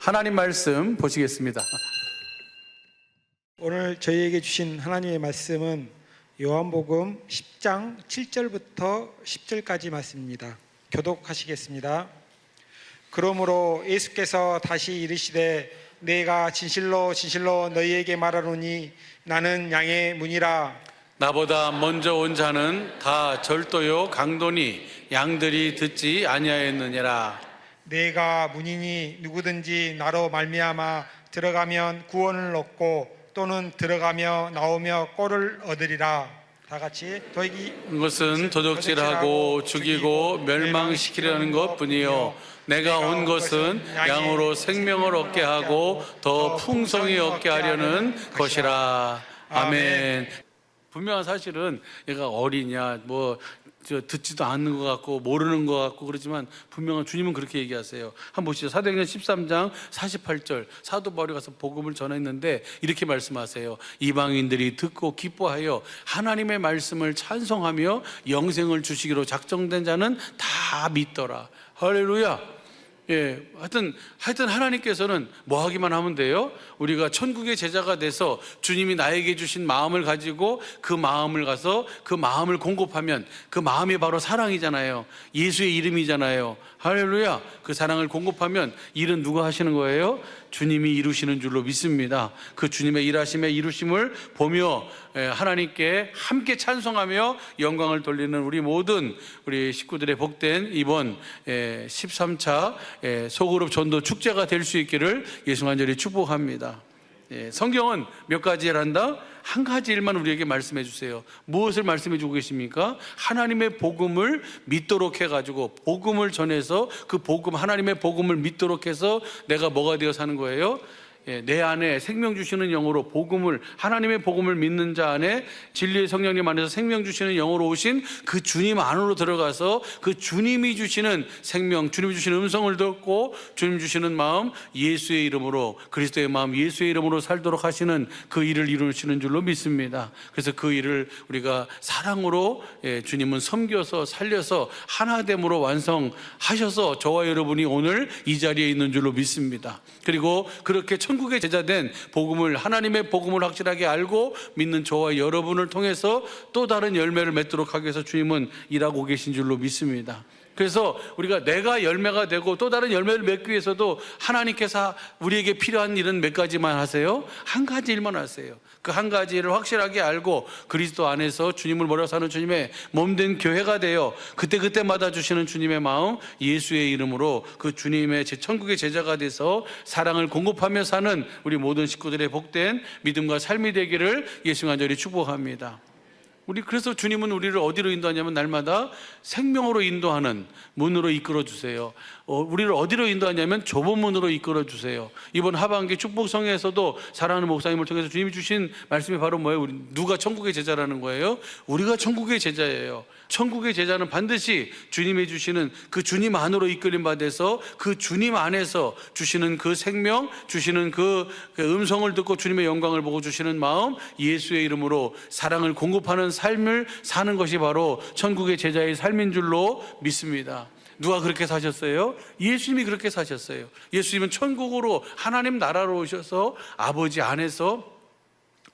하나님 말씀 보시겠습니다. 오늘 저희에게 주신 하나님의 말씀은 요한복음 10장 7절부터 10절까지 말씀입니다. 교독하시겠습니다. 그러므로 예수께서 다시 이르시되 내가 진실로 진실로 너희에게 말하노니 나는 양의 문이라. 나보다 먼저 온 자는 다 절도요 강도니 양들이 듣지 아니하였느니라. 내가 문이니 누구든지 나로 말미암아 들어가면 구원을 얻고 또는 들어가며 나오며 꼴을 얻으리라. 다 같이 것은 도둑질하고 죽이고 멸망시키려는 것뿐이요 내가 온 것은 양으로 생명을 얻게 하고 더 풍성히 얻게 하려는 것이라. 아멘. 분명한 사실은 얘가 어리냐 듣지도 않는 것 같고 모르는 것 같고 그러지만 분명한 주님은 그렇게 얘기하세요. 한번 보시죠. 사도행전 13장 48절 사도 바울이 가서 복음을 전했는데 이렇게 말씀하세요. 이방인들이 듣고 기뻐하여 하나님의 말씀을 찬송하며 영생을 주시기로 작정된 자는 다 믿더라. 할렐루야. 예, 하여튼 하나님께서는 뭐 하기만 하면 돼요? 우리가 천국의 제자가 돼서 주님이 나에게 주신 마음을 가지고 그 마음을 가서 그 마음을 공급하면 그 마음이 바로 사랑이잖아요. 예수의 이름이잖아요. 할렐루야. 그 사랑을 공급하면 일은 누가 하시는 거예요? 주님이 이루시는 줄로 믿습니다. 그 주님의 일하심에 이루심을 보며 하나님께 함께 찬송하며 영광을 돌리는 우리 모든 우리 식구들의 복된 이번 13차 소그룹 전도 축제가 될 수 있기를 예수 간절히 축복합니다. 성경은 몇 가지 일 한다? 한 가지 일만 우리에게 말씀해 주세요. 무엇을 말씀해 주고 계십니까? 하나님의 복음을 믿도록 해가지고 복음을 전해서 그 복음, 하나님의 복음을 믿도록 해서 내가 뭐가 되어 사는 거예요? 내 안에 생명 주시는 영으로 복음을, 하나님의 복음을 믿는 자 안에 진리의 성령님 안에서 생명 주시는 영으로 오신 그 주님 안으로 들어가서 그 주님이 주시는 생명, 주님이 주시는 음성을 듣고 주님 주시는 마음, 예수의 이름으로, 그리스도의 마음 예수의 이름으로 살도록 하시는 그 일을 이루시는 줄로 믿습니다. 그래서 그 일을 우리가 사랑으로 주님은 섬겨서 살려서 하나됨으로 완성하셔서 저와 여러분이 오늘 이 자리에 있는 줄로 믿습니다. 그리고 그렇게 천국의 제자된 복음을, 하나님의 복음을 확실하게 알고 믿는 저와 여러분을 통해서 또 다른 열매를 맺도록 하기 위해서 주님은 일하고 계신 줄로 믿습니다. 그래서 우리가 내가 열매가 되고 또 다른 열매를 맺기 위해서도 하나님께서 우리에게 필요한 일은 몇 가지만 하세요? 한 가지 일만 하세요. 그 한 가지 일을 확실하게 알고 그리스도 안에서 주님을 모여 사는 주님의 몸된 교회가 되어 그때마다 주시는 주님의 마음, 예수의 이름으로 그 주님의 천국의 제자가 돼서 사랑을 공급하며 사는 우리 모든 식구들의 복된 믿음과 삶이 되기를 예수 간절히 축복합니다. 그래서 주님은 우리를 어디로 인도하냐면 날마다 생명으로 인도하는 문으로 이끌어 주세요. 우리를 어디로 인도하냐면 좁은 문으로 이끌어 주세요. 이번 하반기 축복성에서도 사랑하는 목사님을 통해서 주님이 주신 말씀이 바로 뭐예요? 누가 천국의 제자라는 거예요? 우리가 천국의 제자예요. 천국의 제자는 반드시 주님이 주시는 그 주님 안으로 이끌림 받아서 그 주님 안에서 주시는 그 생명, 주시는 그 음성을 듣고 주님의 영광을 보고 주시는 마음, 예수의 이름으로 사랑을 공급하는 삶을 사는 것이 바로 천국의 제자의 삶인 줄로 믿습니다. 누가 그렇게 사셨어요? 예수님이 그렇게 사셨어요. 예수님은 천국으로 하나님 나라로 오셔서 아버지 안에서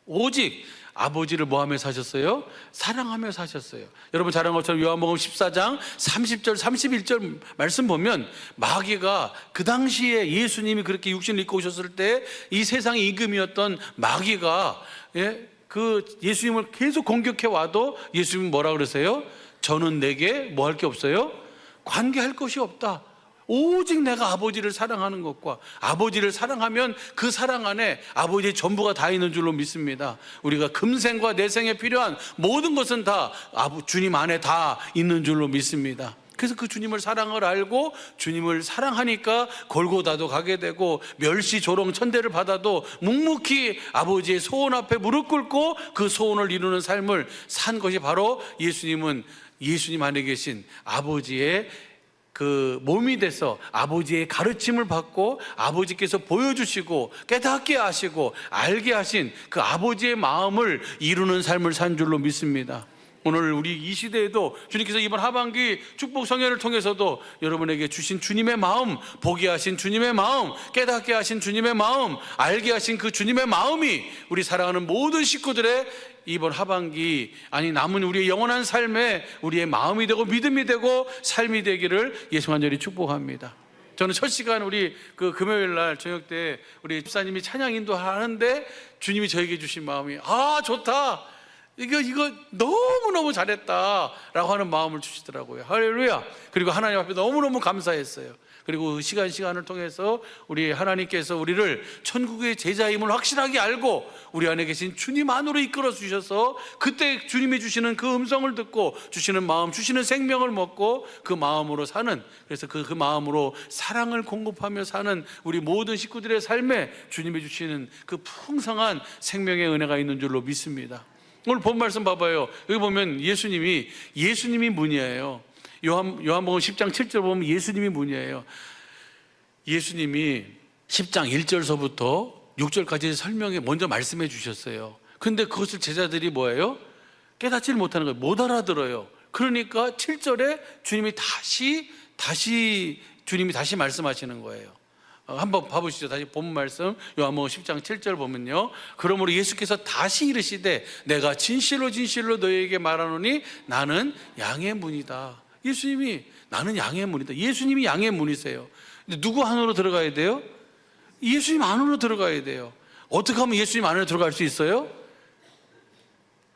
오직 아버지를 뭐하며 사셨어요? 사랑하며 사셨어요. 여러분 잘 아는 것처럼 요한복음 14장 30절 31절 말씀 보면 마귀가 그 당시에 예수님이 그렇게 육신을 입고 오셨을 때 이 세상의 임금이었던 마귀가 그 예수님을 계속 공격해 와도 예수님은 뭐라 그러세요? 저는 내게 뭐 할 게 없어요? 관계할 것이 없다. 오직 내가 아버지를 사랑하는 것과 아버지를 사랑하면 그 사랑 안에 아버지의 전부가 다 있는 줄로 믿습니다. 우리가 금생과 내생에 필요한 모든 것은 다 주님 안에 다 있는 줄로 믿습니다. 그래서 그 주님을 사랑을 알고 주님을 사랑하니까 골고다도 가게 되고 멸시 조롱 천대를 받아도 묵묵히 아버지의 소원 앞에 무릎 꿇고 그 소원을 이루는 삶을 산 것이 바로 예수님 안에 계신 아버지의 그 몸이 돼서 아버지의 가르침을 받고 아버지께서 보여주시고 깨닫게 하시고 알게 하신 그 아버지의 마음을 이루는 삶을 산 줄로 믿습니다. 오늘 우리 이 시대에도 주님께서 이번 하반기 축복 성연을 통해서도 여러분에게 주신 주님의 마음, 보게 하신 주님의 마음, 깨닫게 하신 주님의 마음, 알게 하신 그 주님의 마음이 우리 사랑하는 모든 식구들의 이번 하반기, 아니 남은 우리의 영원한 삶에 우리의 마음이 되고 믿음이 되고 삶이 되기를 예수 간절히 축복합니다. 저는 첫 시간 우리 그 금요일 날 저녁 때 우리 집사님이 찬양 인도하는데 주님이 저에게 주신 마음이 좋다, 이거 너무너무 잘했다라고 하는 마음을 주시더라고요. 할렐루야. 그리고 하나님 앞에 너무너무 감사했어요. 그리고 그 시간을 통해서 우리 하나님께서 우리를 천국의 제자임을 확실하게 알고 우리 안에 계신 주님 안으로 이끌어 주셔서 그때 주님이 주시는 그 음성을 듣고 주시는 마음, 주시는 생명을 먹고 그 마음으로 사는, 그래서 그 마음으로 사랑을 공급하며 사는 우리 모든 식구들의 삶에 주님이 주시는 그 풍성한 생명의 은혜가 있는 줄로 믿습니다. 오늘 본 말씀 봐봐요. 여기 보면 예수님이 문이에요. 요한복음 10장 7절 보면 예수님이 문이에요. 예수님이 10장 1절서부터 6절까지 설명에 먼저 말씀해 주셨어요. 근데 그것을 제자들이 뭐예요? 깨닫지를 못하는 거예요. 못 알아들어요. 그러니까 7절에 주님이 다시 말씀하시는 거예요. 한번 봐보시죠. 다시 본 말씀 요한복음 10장 7절 보면요, 그러므로 예수께서 다시 이르시되 내가 진실로 너희에게 말하노니 나는 양의 문이다. 예수님이 나는 양의 문이다. 예수님이 양의 문이세요. 근데 누구 안으로 들어가야 돼요? 예수님 안으로 들어가야 돼요. 어떻게 하면 예수님 안으로 들어갈 수 있어요?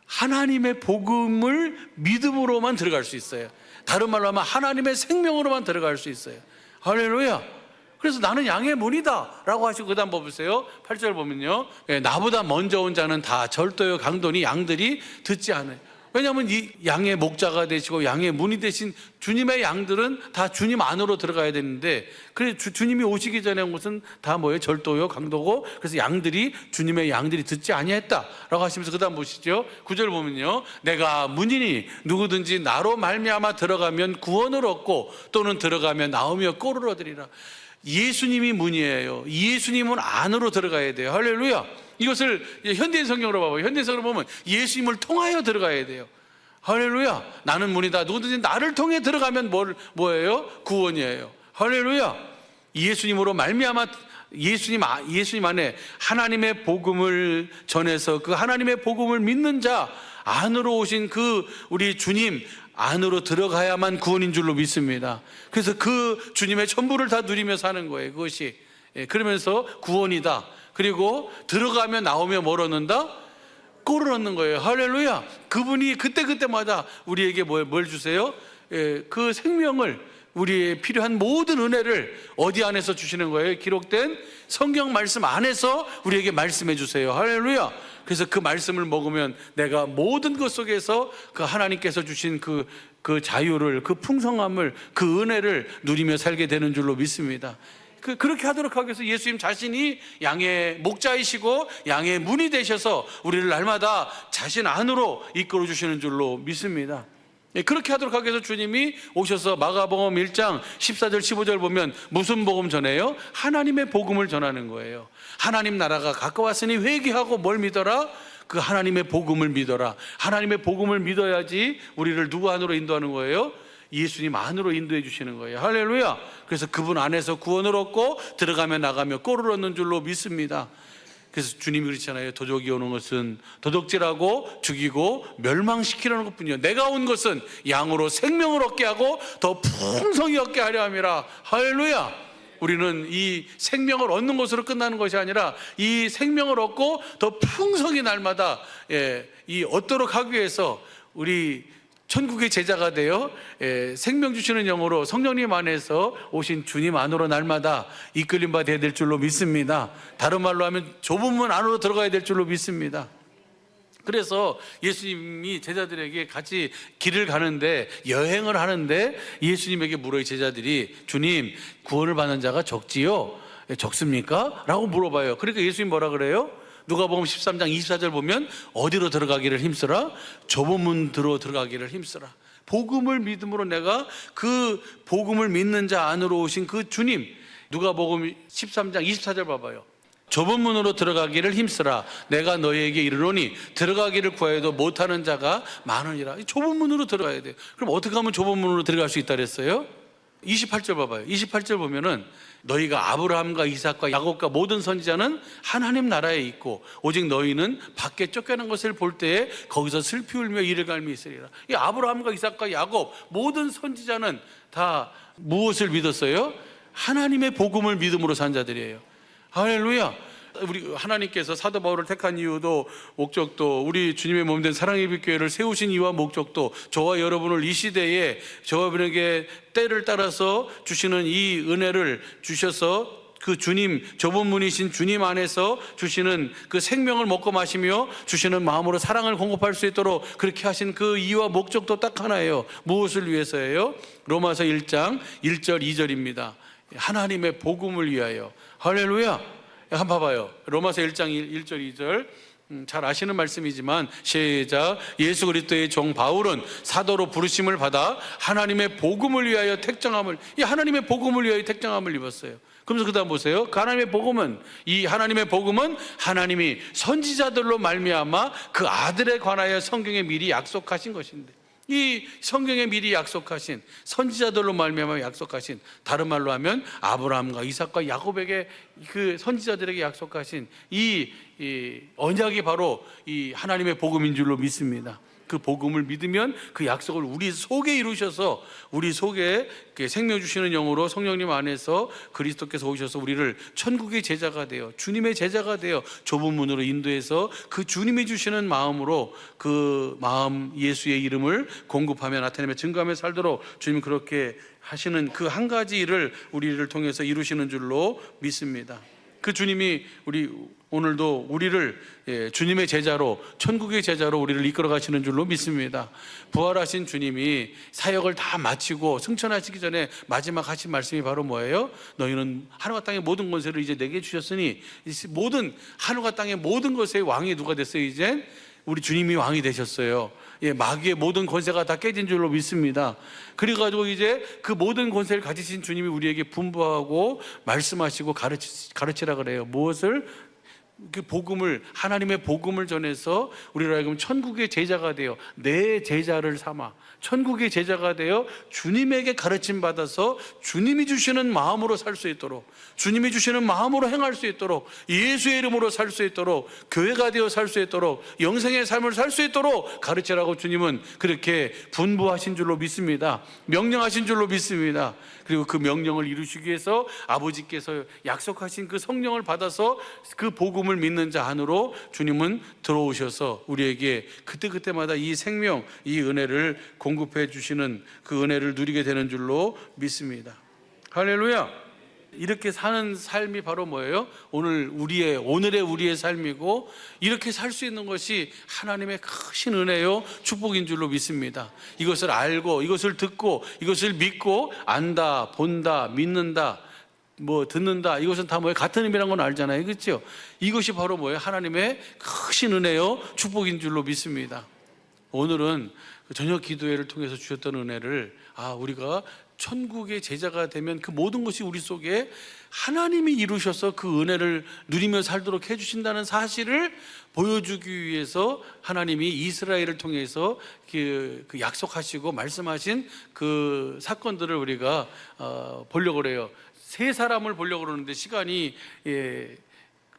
하나님의 복음을 믿음으로만 들어갈 수 있어요. 다른 말로 하면 하나님의 생명으로만 들어갈 수 있어요. 할렐루야. 그래서 나는 양의 문이다 라고 하시고 그 다음 보세요. 8절 보면요, 나보다 먼저 온 자는 다 절도요 강도니 양들이 듣지 않아요. 왜냐하면 이 양의 목자가 되시고 양의 문이 되신 주님의 양들은 다 주님 안으로 들어가야 되는데, 그래 주님이 오시기 전에 온 것은 다 뭐예요? 절도요 강도고, 그래서 주님의 양들이 듣지 아니했다라고 하시면서 그 다음 보시죠. 9절 보면요, 내가 문이니 누구든지 나로 말미암아 들어가면 구원을 얻고 또는 들어가면 나오며 꼴을 얻으리라. 예수님이 문이에요. 예수님은 안으로 들어가야 돼요. 할렐루야. 이것을 현대인 성경으로 봐봐요. 현대인 성경으로 보면 예수님을 통하여 들어가야 돼요. 할렐루야. 나는 문이다. 누구든지 나를 통해 들어가면 뭐예요? 구원이에요. 할렐루야. 예수님으로 말미암아 예수님 안에 하나님의 복음을 전해서 그 하나님의 복음을 믿는 자 안으로 오신 그 우리 주님 안으로 들어가야만 구원인 줄로 믿습니다. 그래서 그 주님의 전부를 다 누리며 사는 거예요. 그것이 그러면서 구원이다. 그리고 들어가면 나오며 뭘 얻는다? 꼴을 얻는 거예요. 할렐루야. 그분이 그때마다 우리에게 뭘 주세요? 그 생명을, 우리의 필요한 모든 은혜를 어디 안에서 주시는 거예요? 기록된 성경 말씀 안에서 우리에게 말씀해 주세요. 할렐루야. 그래서 그 말씀을 먹으면 내가 모든 것 속에서 그 하나님께서 주신 그 자유를, 그 풍성함을, 그 은혜를 누리며 살게 되는 줄로 믿습니다. 그렇게 하도록 하기 위해서 예수님 자신이 양의 목자이시고 양의 문이 되셔서 우리를 날마다 자신 안으로 이끌어 주시는 줄로 믿습니다. 그렇게 하도록 하기 위해서 주님이 오셔서 마가복음 1장 14절 15절 보면 무슨 복음 전해요? 하나님의 복음을 전하는 거예요. 하나님 나라가 가까웠으니 회개하고 뭘 믿어라? 그 하나님의 복음을 믿어라. 하나님의 복음을 믿어야지 우리를 누구 안으로 인도하는 거예요? 예수님 안으로 인도해 주시는 거예요. 할렐루야. 그래서 그분 안에서 구원을 얻고 들어가며 나가며 꼴을 얻는 줄로 믿습니다. 그래서 주님이 그러잖아요. 도적이 오는 것은 도둑질하고 죽이고 멸망시키려는 것뿐이요, 내가 온 것은 양으로 생명을 얻게 하고 더 풍성히 얻게 하려 함이라. 할렐루야. 우리는 이 생명을 얻는 것으로 끝나는 것이 아니라 이 생명을 얻고 더 풍성히 날마다 이 얻도록 하기 위해서 우리 천국의 제자가 되어 생명 주시는 영으로 성령님 안에서 오신 주님 안으로 날마다 이끌림 받아야 될 줄로 믿습니다. 다른 말로 하면 좁은 문 안으로 들어가야 될 줄로 믿습니다. 그래서 예수님이 제자들에게 같이 길을 가는데, 여행을 하는데 예수님에게 물어요. 제자들이, 주님, 구원을 받는 자가 적지요? 적습니까? 라고 물어봐요. 그러니까 예수님 뭐라 그래요? 누가복음 13장 24절 보면 어디로 들어가기를 힘쓰라? 좁은 문으로 들어가기를 힘쓰라. 복음을 믿음으로 내가 그 복음을 믿는 자 안으로 오신 그 주님, 누가복음 13장 24절 봐봐요. 좁은 문으로 들어가기를 힘쓰라. 내가 너희에게 이르노니 들어가기를 구하여도 못하는 자가 많으니라. 좁은 문으로 들어가야 돼요. 그럼 어떻게 하면 좁은 문으로 들어갈 수 있다 그랬어요? 28절 봐봐요. 28절 보면은 너희가 아브라함과 이삭과 야곱과 모든 선지자는 하나님 나라에 있고 오직 너희는 밖에 쫓겨난 것을 볼 때에 거기서 슬피 울며 이를 갈미 있으리라. 이 아브라함과 이삭과 야곱 모든 선지자는 다 무엇을 믿었어요? 하나님의 복음을 믿음으로 산 자들이에요. 할렐루야. 우리 하나님께서 사도 바울을 택한 이유도 목적도 우리 주님의 몸된 사랑의 빛교회를 세우신 이유와 목적도 저와 여러분을 이 시대에 저분에게 때를 따라서 주시는 이 은혜를 주셔서 그 주님, 좁은 문이신 주님 안에서 주시는 그 생명을 먹고 마시며 주시는 마음으로 사랑을 공급할 수 있도록 그렇게 하신 그 이유와 목적도 딱 하나예요. 무엇을 위해서예요? 로마서 1장 1절 2절입니다. 하나님의 복음을 위하여. 할렐루야. 한번 봐봐요. 로마서 1장 1절 2절 잘 아시는 말씀이지만 시작. 예수 그리스도의 종 바울은 사도로 부르심을 받아 하나님의 복음을 위하여 택정함을, 이 하나님의 복음을 위하여 택정함을 입었어요. 그러면서 그 다음 보세요. 그 하나님의 복음은, 이 하나님의 복음은 하나님이 선지자들로 말미암아 그 아들에 관하여 성경에 미리 약속하신 것인데, 이 성경에 미리 약속하신 선지자들로 말미암아 약속하신, 다른 말로 하면 아브라함과 이삭과 야곱에게 그 선지자들에게 약속하신 이 언약이 바로 이 하나님의 복음인 줄로 믿습니다. 그 복음을 믿으면 그 약속을 우리 속에 이루셔서 우리 속에 생명 주시는 영으로 성령님 안에서 그리스도께서 오셔서 우리를 천국의 제자가 되어 주님의 제자가 되어 좁은 문으로 인도해서 그 주님이 주시는 마음으로 그 마음 예수의 이름을 공급하며 나타내며 증거하며 살도록 주님이 그렇게 하시는 그 한 가지 일을 우리를 통해서 이루시는 줄로 믿습니다. 그 주님이 오늘도 우리를 주님의 제자로, 천국의 제자로 우리를 이끌어 가시는 줄로 믿습니다. 부활하신 주님이 사역을 다 마치고 승천하시기 전에 마지막 하신 말씀이 바로 뭐예요? 너희는 하늘과 땅의 모든 권세를 이제 내게 주셨으니 모든 하늘과 땅의 모든 것의 왕이 누가 됐어요? 이제 우리 주님이 왕이 되셨어요. 마귀의 모든 권세가 다 깨진 줄로 믿습니다. 그래가지고 이제 그 모든 권세를 가지신 주님이 우리에게 분부하고 말씀하시고 가르치라 그래요. 무엇을? 그 복음을, 하나님의 복음을 전해서 우리로 하여금 천국의 제자가 되어 내 제자를 삼아 천국의 제자가 되어 주님에게 가르침 받아서 주님이 주시는 마음으로 살 수 있도록, 주님이 주시는 마음으로 행할 수 있도록, 예수의 이름으로 살 수 있도록, 교회가 되어 살 수 있도록, 영생의 삶을 살 수 있도록 가르치라고 주님은 그렇게 분부하신 줄로 믿습니다. 명령하신 줄로 믿습니다. 그리고 그 명령을 이루시기 위해서 아버지께서 약속하신 그 성령을 받아서 그 복음을 믿는 자 안으로 주님은 들어오셔서 우리에게 그때그때마다 이 생명, 이 은혜를 공급해 주시는 그 은혜를 누리게 되는 줄로 믿습니다. 할렐루야. 이렇게 사는 삶이 바로 뭐예요? 오늘의 우리의 삶이고, 이렇게 살 수 있는 것이 하나님의 크신 은혜요 축복인 줄로 믿습니다. 이것을 알고, 이것을 듣고, 이것을 믿고, 안다, 본다, 믿는다, 듣는다, 이것은 다 뭐예요? 같은 의미란 건 알잖아요. 그렇죠? 이것이 바로 뭐예요? 하나님의 크신 은혜요 축복인 줄로 믿습니다. 오늘은 저녁 기도회를 통해서 주셨던 은혜를 우리가 천국의 제자가 되면 그 모든 것이 우리 속에 하나님이 이루셔서 그 은혜를 누리며 살도록 해주신다는 사실을 보여주기 위해서 하나님이 이스라엘을 통해서 그 약속하시고 말씀하신 그 사건들을 우리가 보려고 그래요. 세 사람을 보려고 그러는데 시간이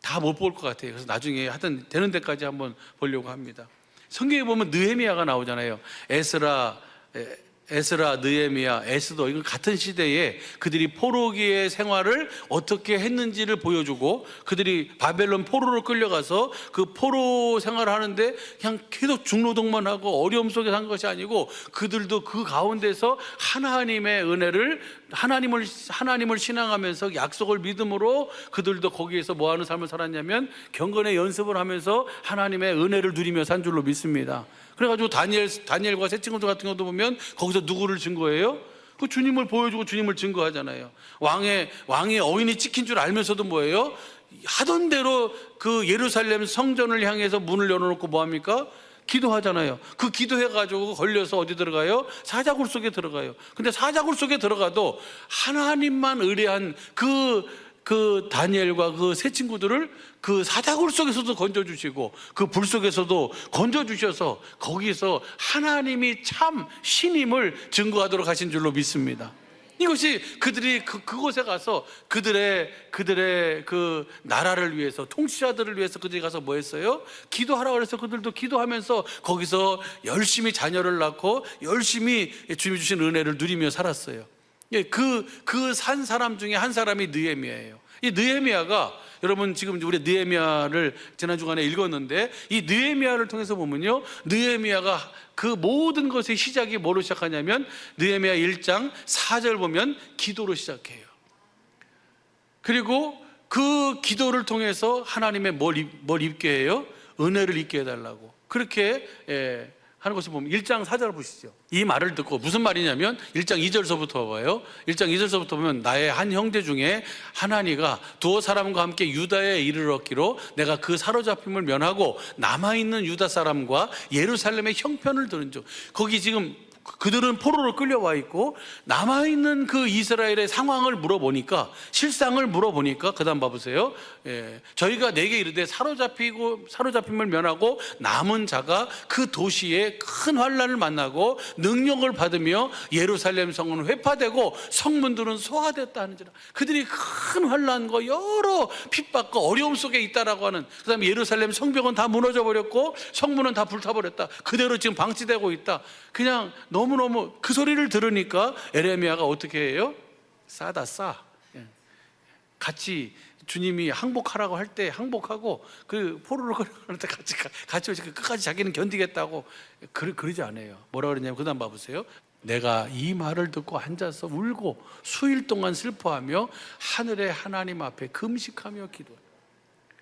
다 못 볼 것 같아요. 그래서 나중에 하여튼 되는 데까지 한번 보려고 합니다. 성경에 보면 느헤미야가 나오잖아요. 에스라, 느헤미야, 에스더, 이건 같은 시대에 그들이 포로기의 생활을 어떻게 했는지를 보여주고, 그들이 바벨론 포로로 끌려가서 그 포로 생활을 하는데 그냥 계속 중노동만 하고 어려움 속에 산 것이 아니고, 그들도 그 가운데서 하나님의 은혜를, 하나님을 신앙하면서 약속을 믿음으로 그들도 거기에서 뭐 하는 삶을 살았냐면 경건의 연습을 하면서 하나님의 은혜를 누리며 산 줄로 믿습니다. 그래가지고 다니엘과 새 친구들 같은 것도 보면 거기서 누구를 증거해요? 그 주님을 보여주고 주님을 증거하잖아요. 왕의 어인이 찍힌 줄 알면서도 뭐예요? 하던 대로 그 예루살렘 성전을 향해서 문을 열어놓고 뭐합니까? 기도하잖아요. 그 기도해가지고 걸려서 어디 들어가요? 사자굴 속에 들어가요. 근데 사자굴 속에 들어가도 하나님만 의뢰한 그 그 다니엘과 그 세 친구들을 그 사자굴 속에서도 건져주시고 그 불 속에서도 건져주셔서 거기서 하나님이 참 신임을 증거하도록 하신 줄로 믿습니다. 이것이 그들이 그곳에 가서 그들의 그 나라를 위해서, 통치자들을 위해서 그들이 가서 뭐 했어요? 기도하라고 해서 그들도 기도하면서 거기서 열심히 자녀를 낳고 열심히 주님이 주신 은혜를 누리며 살았어요. 그 산 사람 중에 한 사람이 느헤미야예요. 이 느헤미야가, 여러분 지금 우리 느헤미야를 지난 주간에 읽었는데, 이 느헤미야를 통해서 보면요, 느헤미야가 그 모든 것의 시작이 뭐로 시작하냐면 느헤미야 1장 4절 보면 기도로 시작해요. 그리고 그 기도를 통해서 하나님의 뭘 입게 해요? 은혜를 입게 해달라고 그렇게 하는 것을 보면 1장 4절 보시죠. 이 말을 듣고, 무슨 말이냐면 1장 2절서부터 봐봐요. 1장 2절서부터 보면 나의 한 형제 중에 하나니가 두어 사람과 함께 유다에 이르렀기로 내가 그 사로잡힘을 면하고 남아있는 유다 사람과 예루살렘의 형편을 들은 중. 거기 지금 그들은 포로로 끌려와 있고 남아있는 그 이스라엘의 상황을 물어보니까, 실상을 물어보니까, 그 다음 봐보세요. 저희가 내게 이르되 사로잡힘을 면하고 남은 자가 그 도시에 큰 환난을 만나고 능력을 받으며 예루살렘 성은 회파되고 성문들은 소화됐다 하는지라. 그들이 큰 환난과 여러 핍박과 어려움 속에 있다라고 하는, 그 다음에 예루살렘 성벽은 다 무너져 버렸고 성문은 다 불타버렸다. 그대로 지금 방치되고 있다. 그냥 너무너무 그 소리를 들으니까 에레미야가 어떻게 해요? 싸다 싸. 같이 주님이 항복하라고 할 때 항복하고, 그 포로로 끌어가는 때 같이 끝까지 자기는 견디겠다고 그러지 않아요. 뭐라 그러냐면 그 다음 봐보세요. 내가 이 말을 듣고 앉아서 울고 수일 동안 슬퍼하며 하늘의 하나님 앞에 금식하며 기도해.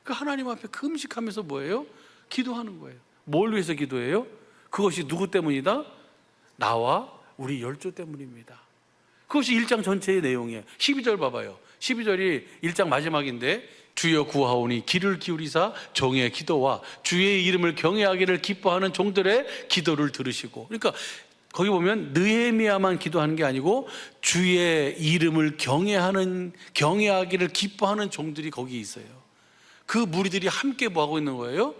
그 하나님 앞에 금식하면서 뭐예요? 기도하는 거예요. 뭘 위해서 기도해요? 그것이 누구 때문이다? 나와 우리 열조 때문입니다. 그것이 1장 전체의 내용이에요. 12절 봐봐요. 12절이 1장 마지막인데, 주여 구하오니 귀를 기울이사 종의 기도와 주의 이름을 경외하기를 기뻐하는 종들의 기도를 들으시고. 그러니까 거기 보면 느헤미야만 기도하는 게 아니고 주의 이름을 경외하기를 기뻐하는 종들이 거기 있어요. 그 무리들이 함께 뭐 하고 있는 거예요?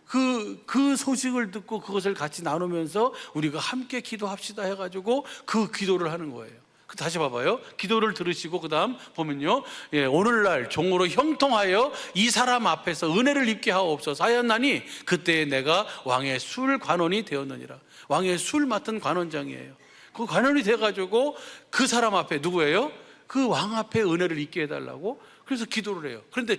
그 소식을 듣고 그것을 같이 나누면서 우리가 함께 기도합시다 해가지고 그 기도를 하는 거예요. 다시 봐봐요. 기도를 들으시고 그 다음 보면요, 오늘날 종으로 형통하여 이 사람 앞에서 은혜를 입게 하옵소서 하였나니 그때 내가 왕의 술 관원이 되었느니라. 왕의 술 맡은 관원장이에요. 그 관원이 돼가지고 그 사람 앞에, 누구예요? 그 왕 앞에 은혜를 입게 해달라고 그래서 기도를 해요. 그런데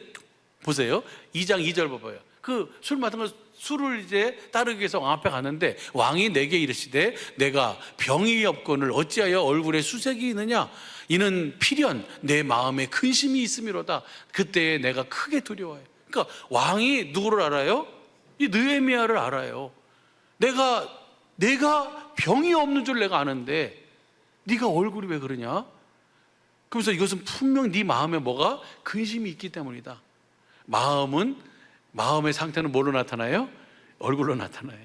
보세요. 2장 2절 봐봐요. 그 술 맡은 거, 술을 이제 따르기 위해서 왕 앞에 갔는데 왕이 내게 이르시되 내가 병이 없거늘 어찌하여 얼굴에 수색이 있느냐? 이는 필연 내 마음에 근심이 있음이로다. 그때 내가 크게 두려워해. 그러니까 왕이 누구를 알아요? 이 느헤미야를 알아요. 내가 병이 없는 줄 내가 아는데 네가 얼굴이 왜 그러냐? 그러면서 이것은 분명 네 마음에 뭐가 근심이 있기 때문이다. 마음의 상태는 뭘로 나타나요? 얼굴로 나타나요.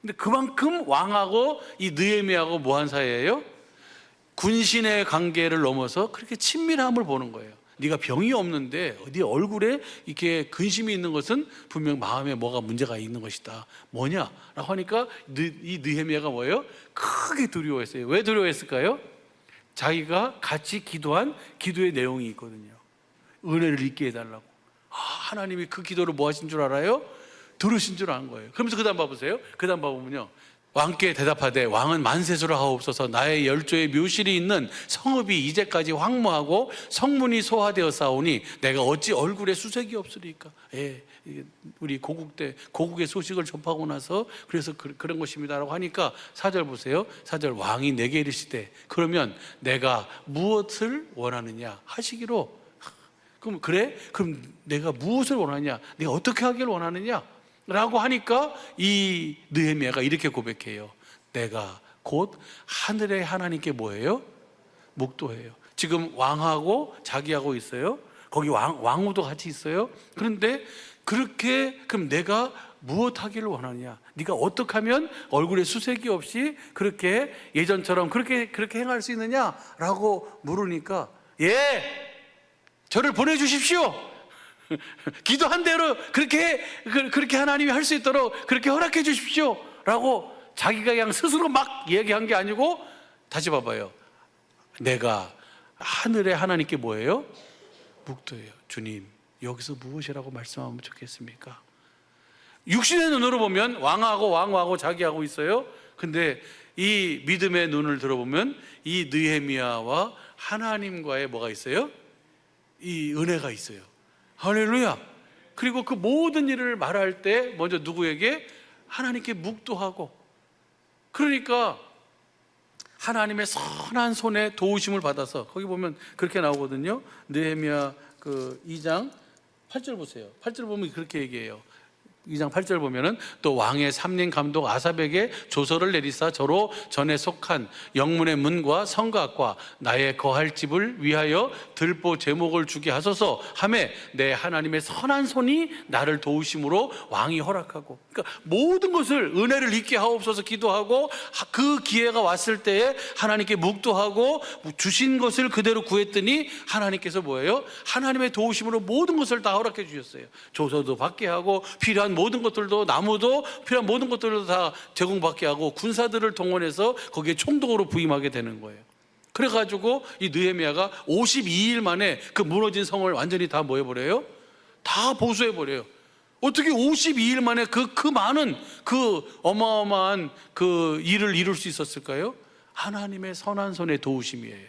근데 그만큼 왕하고 이 느헤미야하고 뭐한 사이예요? 군신의 관계를 넘어서 그렇게 친밀함을 보는 거예요. 네가 병이 없는데 네 얼굴에 이렇게 근심이 있는 것은 분명 마음에 뭐가 문제가 있는 것이다. 뭐냐? 라고 하니까 이 느헤미야가 뭐예요? 크게 두려워했어요. 왜 두려워했을까요? 자기가 같이 기도한 기도의 내용이 있거든요. 은혜를 잊게 해달라고. 하나님이 그 기도를 뭐 하신 줄 알아요? 들으신 줄 아는 거예요. 그러면서 그 다음 봐보세요. 그 다음 봐보면요, 왕께 대답하되 왕은 만세수를 하옵소서. 나의 열조의 묘실이 있는 성읍이 이제까지 황무하고 성문이 소화되어 싸우니 내가 어찌 얼굴에 수색이 없으리까? 우리 고국의 소식을 접하고 나서 그래서 그런 것입니다라고 하니까 4절 보세요. 4절 왕이 내게 이르시되 그러면 내가 무엇을 원하느냐 하시기로. 그럼 그래? 그럼 내가 무엇을 원하냐? 내가 어떻게 하길 원하느냐? 라고 하니까 이 느헤미야가 이렇게 고백해요. 내가 곧 하늘의 하나님께 뭐예요? 묵도해요. 지금 왕하고 자기하고 있어요. 거기 왕후도 같이 있어요. 그런데 그렇게, 그럼 내가 무엇 하기를 원하느냐? 네가 어떻게 하면 얼굴에 수색이 없이 그렇게 예전처럼 그렇게 행할 수 있느냐? 라고 물으니까 저를 보내주십시오. 기도한 대로 그렇게 하나님이 할 수 있도록 그렇게 허락해 주십시오 라고 자기가 그냥 스스로 막 얘기한 게 아니고, 다시 봐봐요. 내가 하늘의 하나님께 뭐예요? 묵도예요. 주님, 여기서 무엇이라고 말씀하면 좋겠습니까? 육신의 눈으로 보면 왕하고 자기하고 있어요. 근데 이 믿음의 눈을 들어보면 이 느헤미야와 하나님과의 뭐가 있어요? 이 은혜가 있어요. 할렐루야. 그리고 그 모든 일을 말할 때 먼저 누구에게? 하나님께 묵도하고, 그러니까 하나님의 선한 손에 도우심을 받아서, 거기 보면 그렇게 나오거든요. 느헤미야 그 2장 8절 보세요. 8절 보면 그렇게 얘기해요. 2장 8절 보면은 또 왕의 삼림 감독 아삽에게 조서를 내리사 저로 전에 속한 영문의 문과 성곽과 나의 거할 집을 위하여 들보 제목을 주게 하소서 하매 내 하나님의 선한 손이 나를 도우심으로 왕이 허락하고, 그러니까 모든 것을 은혜를 잊게 하옵소서 기도하고, 그 기회가 왔을 때에 하나님께 묵도하고 주신 것을 그대로 구했더니 하나님께서 뭐예요? 하나님의 도우심으로 모든 것을 다 허락해 주셨어요. 조서도 받게 하고, 필요한 모든 것들도, 나무도 필요한 모든 것들도 다 제공받게 하고, 군사들을 동원해서 거기에 총독으로 부임하게 되는 거예요. 그래가지고 이 느헤미야가 52일 만에 그 무너진 성을 완전히 다 뭐 해버려요? 다 보수해버려요. 어떻게 52일 만에 그 많은 그 어마어마한 그 일을 이룰 수 있었을까요? 하나님의 선한 손의 도우심이에요.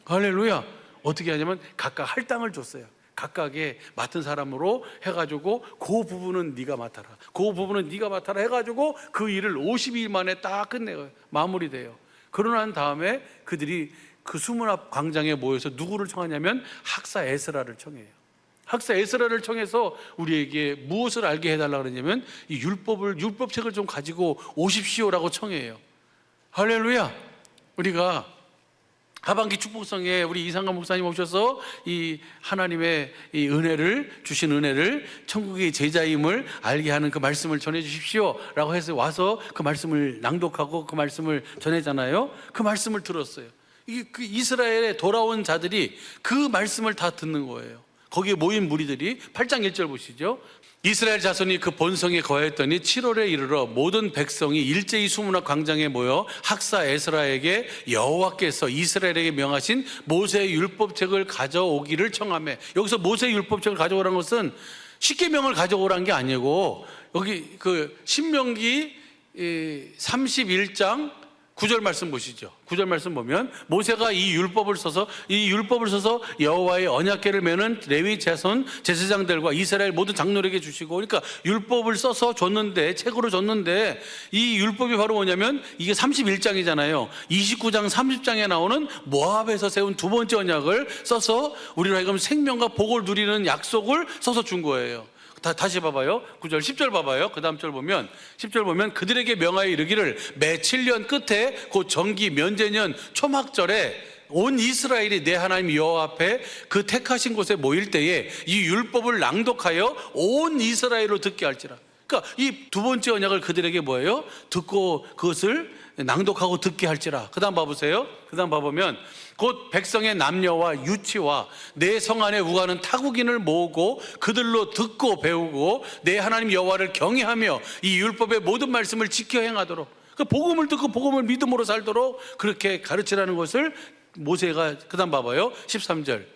할렐루야. 어떻게 하냐면 각각 할당을 줬어요. 각각의 맡은 사람으로 해가지고 그 부분은 네가 맡아라, 그 부분은 네가 맡아라 해가지고 그 일을 52일 만에 딱 끝내요. 마무리돼요. 그러고 난 다음에 그들이 그 수문 앞 광장에 모여서 누구를 청하냐면 학사 에스라를 청해요. 학사 에스라를 청해서 우리에게 무엇을 알게 해달라 그러냐면 이 율법책을 좀 가지고 오십시오라고 청해요. 할렐루야. 우리가 하반기 축복성에 우리 이상관 목사님 오셔서 이 하나님의 이 은혜를 주신 은혜를 천국의 제자임을 알게 하는 그 말씀을 전해 주십시오 라고 해서 와서 그 말씀을 낭독하고 그 말씀을 전하잖아요. 그 말씀을 들었어요. 그 이스라엘에 돌아온 자들이 그 말씀을 다 듣는 거예요. 거기에 모인 무리들이 8장 1절 보시죠. 이스라엘 자손이 그 본성에 거했더니 7월에 이르러 모든 백성이 일제히 수문학 광장에 모여 학사 에스라에게 여호와께서 이스라엘에게 명하신 모세의 율법책을 가져오기를 청하며, 여기서 모세의 율법책을 가져오라는 것은 십계명을 가져오라는 게 아니고, 여기 그 신명기 31장 9절 말씀 보시죠. 9절 말씀 보면 모세가 이 율법을 써서 여호와의 언약궤를 메는 레위 자손 제사장들과 이스라엘 모든 장로에게 주시고, 그러니까 율법을 써서 줬는데, 책으로 줬는데, 이 율법이 바로 뭐냐면 이게 31장이잖아요 29장 30장에 나오는 모압에서 세운 두 번째 언약을 써서 우리로 하여금 생명과 복을 누리는 약속을 써서 준 거예요. 다시 봐봐요. 9절 10절 봐봐요. 그 다음 절 보면 10절 보면 그들에게 명하여 이르기를 매 7년 끝에 곧 정기 면제년 초막절에 온 이스라엘이 내 하나님 여호와 앞에 그 택하신 곳에 모일 때에 이 율법을 낭독하여 온 이스라엘로 듣게 할지라. 그러니까 이 두 번째 언약을 그들에게 뭐예요? 듣고 그것을 낭독하고 듣게 할지라. 그 다음 봐보세요. 그 다음 봐보면 곧 백성의 남녀와 유치와 내 성 안에 우가는 타국인을 모으고 그들로 듣고 배우고 내 하나님 여호와를 경외하며 이 율법의 모든 말씀을 지켜 행하도록, 그 복음을 듣고 복음을 믿음으로 살도록 그렇게 가르치라는 것을 모세가, 그 다음 봐봐요. 13절.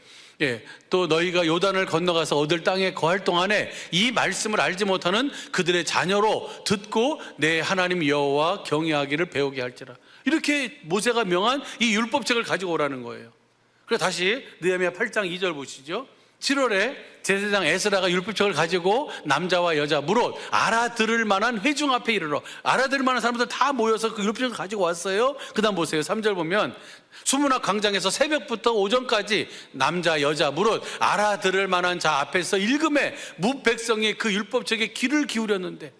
또 너희가 요단을 건너가서 얻을 땅에 거할 동안에 이 말씀을 알지 못하는 그들의 자녀로 듣고 내 하나님 여호와 경외하기를 배우게 할지라. 이렇게 모세가 명한 이 율법책을 가지고 오라는 거예요. 그래서 다시 느헤미야 8장 2절 보시죠. 7월에 제사장 에스라가 율법책을 가지고 남자와 여자 무릇 알아들을 만한 회중 앞에 이르러, 알아들을 만한 사람들 다 모여서 그 율법책을 가지고 왔어요. 그 다음 보세요. 3절 보면 수문학 광장에서 새벽부터 오전까지 남자 여자 무릇 알아들을 만한 자 앞에서 읽음에 무 백성이 그 율법책에 귀를 기울였는데,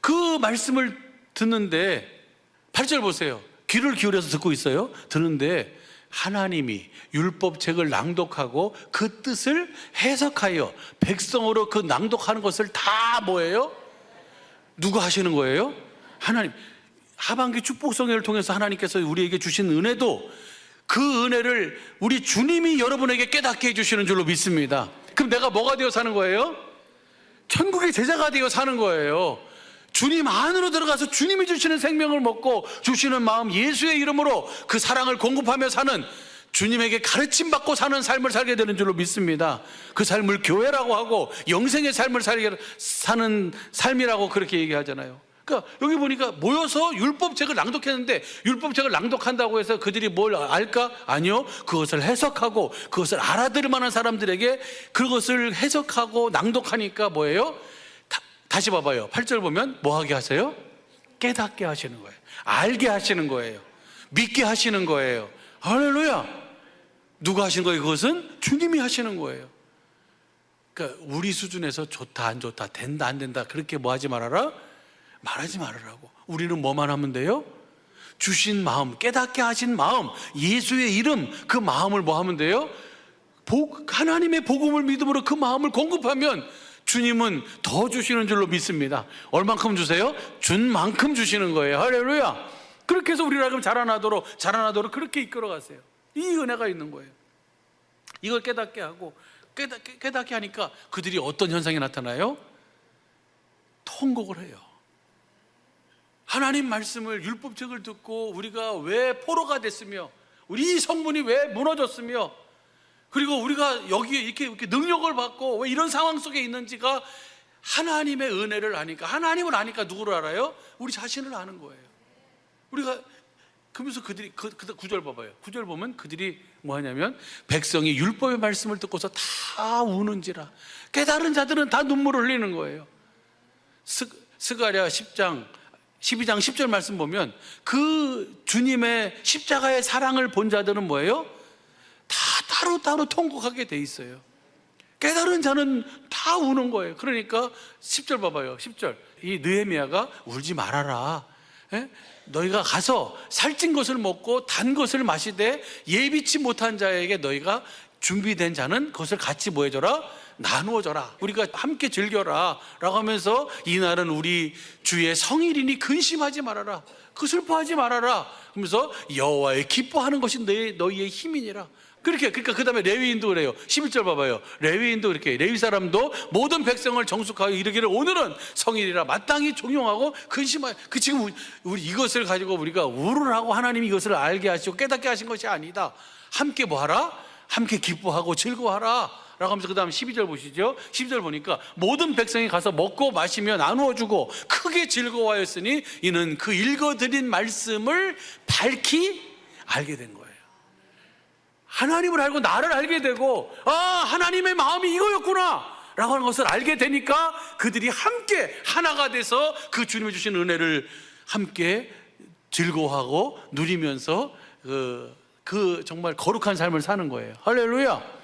그 말씀을 듣는데 8절 보세요. 귀를 기울여서 듣고 있어요. 듣는데 하나님이 율법책을 낭독하고 그 뜻을 해석하여 백성으로 그 낭독하는 것을 다 뭐예요? 누가 하시는 거예요? 하나님. 하반기 축복성회를 통해서 하나님께서 우리에게 주신 은혜도 그 은혜를 우리 주님이 여러분에게 깨닫게 해주시는 줄로 믿습니다. 그럼 내가 뭐가 되어 사는 거예요? 천국의 제자가 되어 사는 거예요. 주님 안으로 들어가서 주님이 주시는 생명을 먹고 주시는 마음, 예수의 이름으로 그 사랑을 공급하며 사는, 주님에게 가르침 받고 사는 삶을 살게 되는 줄로 믿습니다. 그 삶을 교회라고 하고 영생의 삶을 사는 삶이라고 그렇게 얘기하잖아요. 그러니까 여기 보니까 모여서 율법책을 낭독했는데, 율법책을 낭독한다고 해서 그들이 뭘 알까? 아니요. 그것을 해석하고 그것을 알아들을 만한 사람들에게 그것을 해석하고 낭독하니까 뭐예요? 다시 봐봐요. 8절 보면 뭐 하게 하세요? 깨닫게 하시는 거예요. 알게 하시는 거예요. 믿게 하시는 거예요. 할렐루야. 누가 하신 거예요? 그것은 주님이 하시는 거예요. 그러니까 우리 수준에서 좋다 안 좋다, 된다 안 된다, 그렇게 뭐 하지 말아라? 말하지 말으라고. 우리는 뭐만 하면 돼요? 주신 마음, 깨닫게 하신 마음, 예수의 이름, 그 마음을 뭐 하면 돼요? 하나님의 복음을 믿음으로 그 마음을 공급하면 주님은 더 주시는 줄로 믿습니다. 얼만큼 주세요? 준 만큼 주시는 거예요. 할렐루야. 그렇게 해서 우리가 그럼 자라나도록 그렇게 이끌어가세요. 이 은혜가 있는 거예요. 이걸 깨닫게 하고, 깨닫게 하니까 그들이 어떤 현상이 나타나요? 통곡을 해요. 하나님 말씀을, 율법책을 듣고 우리가 왜 포로가 됐으며, 우리 성문이 왜 무너졌으며, 그리고 우리가 여기에 이렇게 능력을 받고 왜 이런 상황 속에 있는지가 하나님의 은혜를 아니까, 하나님을 아니까 누구를 알아요? 우리 자신을 아는 거예요. 우리가 그러면서 그들이 그 9절 봐봐요. 9절 보면 그들이 뭐 하냐면, 백성이 율법의 말씀을 듣고서 다 우는지라. 깨달은 자들은 다 눈물을 흘리는 거예요. 스가랴 12장 10절 말씀 보면 그 주님의 십자가의 사랑을 본 자들은 뭐예요? 다 따로따로 통곡하게 돼 있어요. 깨달은 자는 다 우는 거예요. 그러니까 10절 봐봐요. 10절. 이 느헤미야가 울지 말아라. 예? 너희가 가서 살찐 것을 먹고 단 것을 마시되 예비치 못한 자에게 너희가 준비된 자는 그것을 같이 뭐 해줘라? 나누어줘라. 우리가 함께 즐겨라 라고 하면서, 이날은 우리 주의 성일이니 근심하지 말아라, 그 슬퍼하지 말아라 하면서 여호와의 기뻐하는 것이 너희의 힘이니라. 그러니까 그 다음에 레위인도 그래요. 11절 봐봐요. 레위인도 이렇게, 레위 사람도 모든 백성을 정숙하여 이르기를 오늘은 성일이라 마땅히 종용하고 근심하여. 지금 우리 이것을 가지고 우리가 우울하고 하나님이 이것을 알게 하시고 깨닫게 하신 것이 아니다. 함께 뭐 하라? 함께 기뻐하고 즐거워하라 라고 하면서 그 다음 12절 보시죠. 12절 보니까 모든 백성이 가서 먹고 마시며 나누어주고 크게 즐거워하였으니 이는 그 읽어드린 말씀을 밝히 알게 된 거예요. 하나님을 알고 나를 알게 되고, 아, 하나님의 마음이 이거였구나 라고 하는 것을 알게 되니까 그들이 함께 하나가 돼서 그 주님이 주신 은혜를 함께 즐거워하고 누리면서 그 정말 거룩한 삶을 사는 거예요. 할렐루야.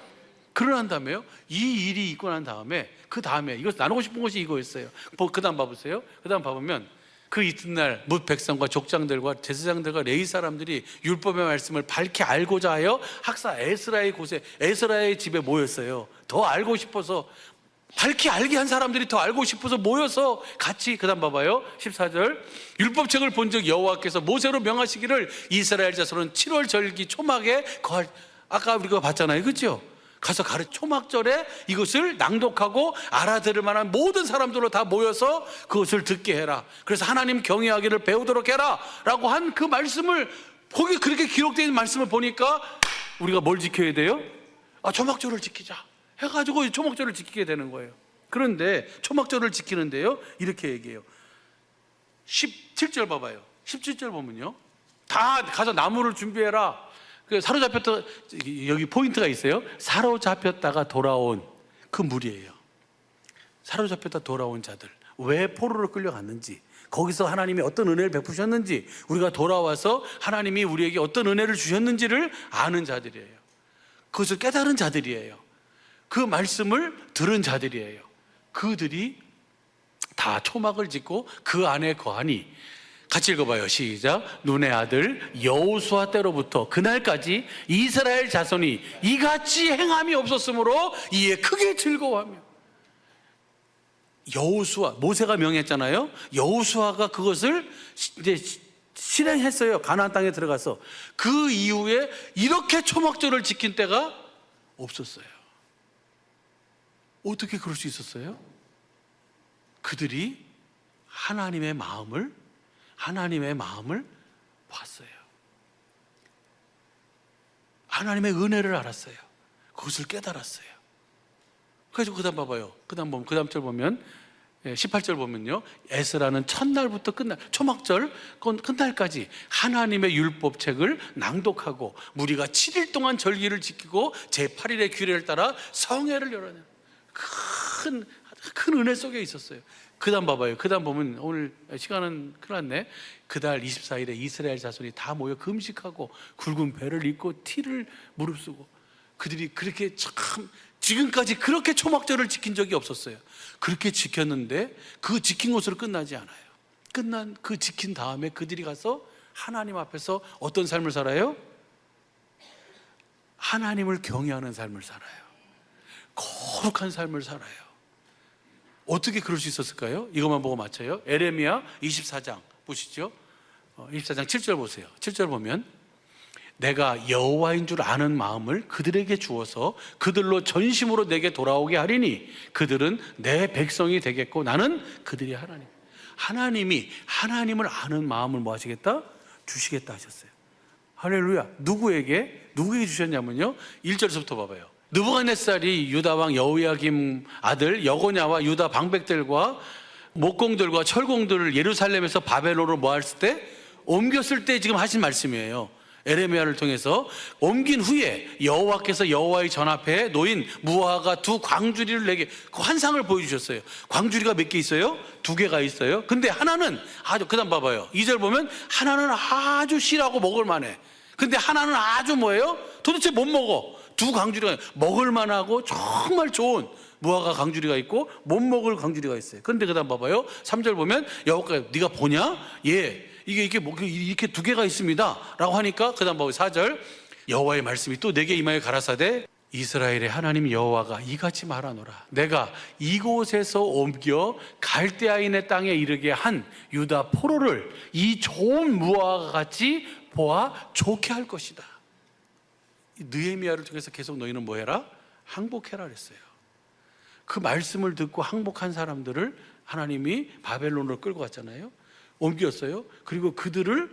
그러난 다음에요, 이 일이 있고 난 다음에, 그 다음에 이것 나누고 싶은 것이 이거였어요. 그 다음 봐보세요. 그 다음 봐보면 그 이튿날 뭇 백성과 족장들과 제사장들과 레위 사람들이 율법의 말씀을 밝히 알고자 하여 학사 에스라의 집에 모였어요. 더 알고 싶어서, 밝히 알게 한 사람들이 더 알고 싶어서 모여서 같이. 그 다음 봐봐요. 14절. 율법책을 본즉 여호와께서 모세로 명하시기를 이스라엘 자손은 7월 절기 초막에 거할. 아까 우리가 봤잖아요, 그렇죠? 가서 초막절에 이것을 낭독하고 알아들을 만한 모든 사람들로 다 모여서 그것을 듣게 해라. 그래서 하나님 경외하기를 배우도록 해라 라고 한 그 말씀을, 거기 그렇게 기록되어 있는 말씀을 보니까 우리가 뭘 지켜야 돼요? 초막절을 지키자 해가지고 초막절을 지키게 되는 거예요. 그런데 초막절을 지키는데요, 이렇게 얘기해요. 17절 봐봐요. 17절 보면요, 다 가서 나무를 준비해라. 사로잡혔다, 여기 포인트가 있어요. 사로잡혔다가 돌아온 그 무리예요. 사로잡혔다 돌아온 자들, 왜 포로로 끌려갔는지, 거기서 하나님이 어떤 은혜를 베푸셨는지, 우리가 돌아와서 하나님이 우리에게 어떤 은혜를 주셨는지를 아는 자들이에요. 그것을 깨달은 자들이에요. 그 말씀을 들은 자들이에요. 그들이 다 초막을 짓고 그 안에 거하니, 같이 읽어봐요. 시작. 눈의 아들 여호수아 때로부터 그날까지 이스라엘 자손이 이같이 행함이 없었으므로 이에 크게 즐거워하며. 모세가 명했잖아요. 여호수아가 그것을 이제 실행했어요. 가나안 땅에 들어가서. 그 이후에 이렇게 초막절을 지킨 때가 없었어요. 어떻게 그럴 수 있었어요? 그들이 하나님의 마음을 봤어요. 하나님의 은혜를 알았어요. 그것을 깨달았어요. 그래서 그 다음 봐봐요. 그 다음 절 보면 18절 보면요, 에스라는 첫날부터 초막절 끝날까지 하나님의 율법책을 낭독하고 무리가 7일 동안 절기를 지키고 제8일의 규례를 따라 성회를 열어내는 큰 은혜 속에 있었어요. 그 다음 봐봐요. 그 다음 보면, 오늘 시간은 큰일 났네. 그달 24일에 이스라엘 자손이 다 모여 금식하고 굵은 배를 입고 티를 무릅쓰고, 그들이 그렇게 참 지금까지 그렇게 초막절을 지킨 적이 없었어요. 그렇게 지켰는데 그 지킨 것으로 끝나지 않아요. 그 지킨 다음에 그들이 가서 하나님 앞에서 어떤 삶을 살아요? 하나님을 경외하는 삶을 살아요. 거룩한 삶을 살아요. 어떻게 그럴 수 있었을까요? 이것만 보고 맞춰요. 에레미야 24장 보시죠. 24장 7절 보세요. 7절 보면, 내가 여호와인 줄 아는 마음을 그들에게 주어서 그들로 전심으로 내게 돌아오게 하리니 그들은 내 백성이 되겠고 나는 그들의 하나님. 하나님이 하나님을 아는 마음을 뭐 하시겠다? 주시겠다 하셨어요. 할렐루야. 누구에게 주셨냐면요, 1절에서부터 봐봐요. 느부갓네살이 유다 왕 여호야김 아들 여고냐와 유다 방백들과 목공들과 철공들을 예루살렘에서 바벨론으로 모았을 때, 옮겼을 때 지금 하신 말씀이에요. 에레미야를 통해서 옮긴 후에 여호와께서 여호와의 전 앞에 놓인 무화과 두 광주리를 내게, 그 환상을 보여주셨어요. 광주리가 몇 개 있어요? 2개가 있어요. 근데 하나는 아주, 그 다음 봐봐요. 2절 보면 하나는 아주 실하고 먹을 만해. 근데 하나는 아주 뭐예요? 도대체 못 먹어. 두 광주리가 먹을 만하고 정말 좋은 무화과 광주리가 있고 못 먹을 광주리가 있어요. 그런데 그 다음 봐봐요. 3절 보면 여호와께서 네가 보냐? 예, 이게 이렇게 2개가 있습니다 라고 하니까, 그 다음 봐봐요. 4절, 여호와의 말씀이 또 내게 임하여 가라사대, 이스라엘의 하나님 여호와가 이같이 말하노라. 내가 이곳에서 옮겨 갈대아인의 땅에 이르게 한 유다 포로를 이 좋은 무화과 같이 보아 좋게 할 것이다. 느헤미야를 통해서 계속 너희는 뭐 해라? 항복해라 그랬어요. 그 말씀을 듣고 항복한 사람들을 하나님이 바벨론으로 끌고 갔잖아요. 옮겼어요. 그리고 그들을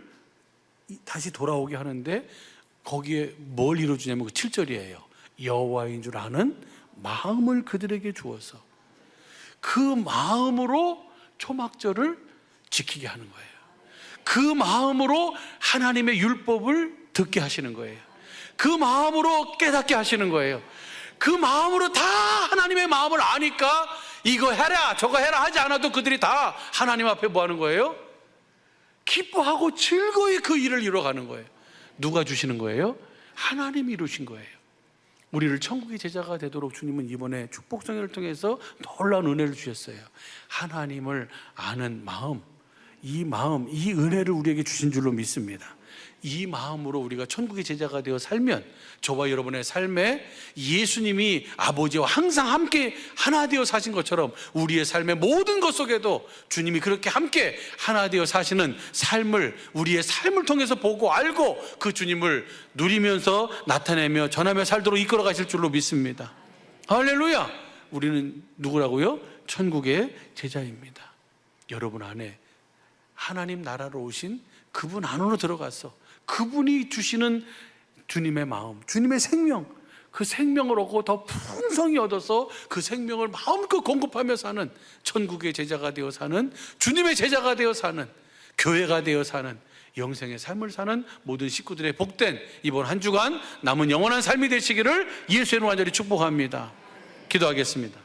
다시 돌아오게 하는데, 거기에 뭘 이루어주냐면 그 7절이에요. 여호와인 줄 아는 마음을 그들에게 주어서 그 마음으로 초막절을 지키게 하는 거예요. 그 마음으로 하나님의 율법을 듣게 하시는 거예요. 그 마음으로 깨닫게 하시는 거예요. 그 마음으로 다 하나님의 마음을 아니까 이거 해라 저거 해라 하지 않아도 그들이 다 하나님 앞에 뭐 하는 거예요? 기뻐하고 즐거이 그 일을 이뤄가는 거예요. 누가 주시는 거예요? 하나님이 이루신 거예요. 우리를 천국의 제자가 되도록 주님은 이번에 축복성회를 통해서 놀라운 은혜를 주셨어요. 하나님을 아는 마음, 이 은혜를 우리에게 주신 줄로 믿습니다. 이 마음으로 우리가 천국의 제자가 되어 살면, 저와 여러분의 삶에 예수님이 아버지와 항상 함께 하나 되어 사신 것처럼 우리의 삶의 모든 것 속에도 주님이 그렇게 함께 하나 되어 사시는 삶을, 우리의 삶을 통해서 보고 알고 그 주님을 누리면서 나타내며 전하며 살도록 이끌어 가실 줄로 믿습니다. 할렐루야. 우리는 누구라고요? 천국의 제자입니다. 여러분 안에 하나님 나라로 오신 그분 안으로 들어가서 그분이 주시는 주님의 마음, 주님의 생명, 그 생명을 얻고 더 풍성히 얻어서 그 생명을 마음껏 공급하며 사는, 천국의 제자가 되어 사는, 주님의 제자가 되어 사는, 교회가 되어 사는, 영생의 삶을 사는 모든 식구들의 복된 이번 한 주간 남은 영원한 삶이 되시기를 예수의 이름으로 간절히 축복합니다. 기도하겠습니다.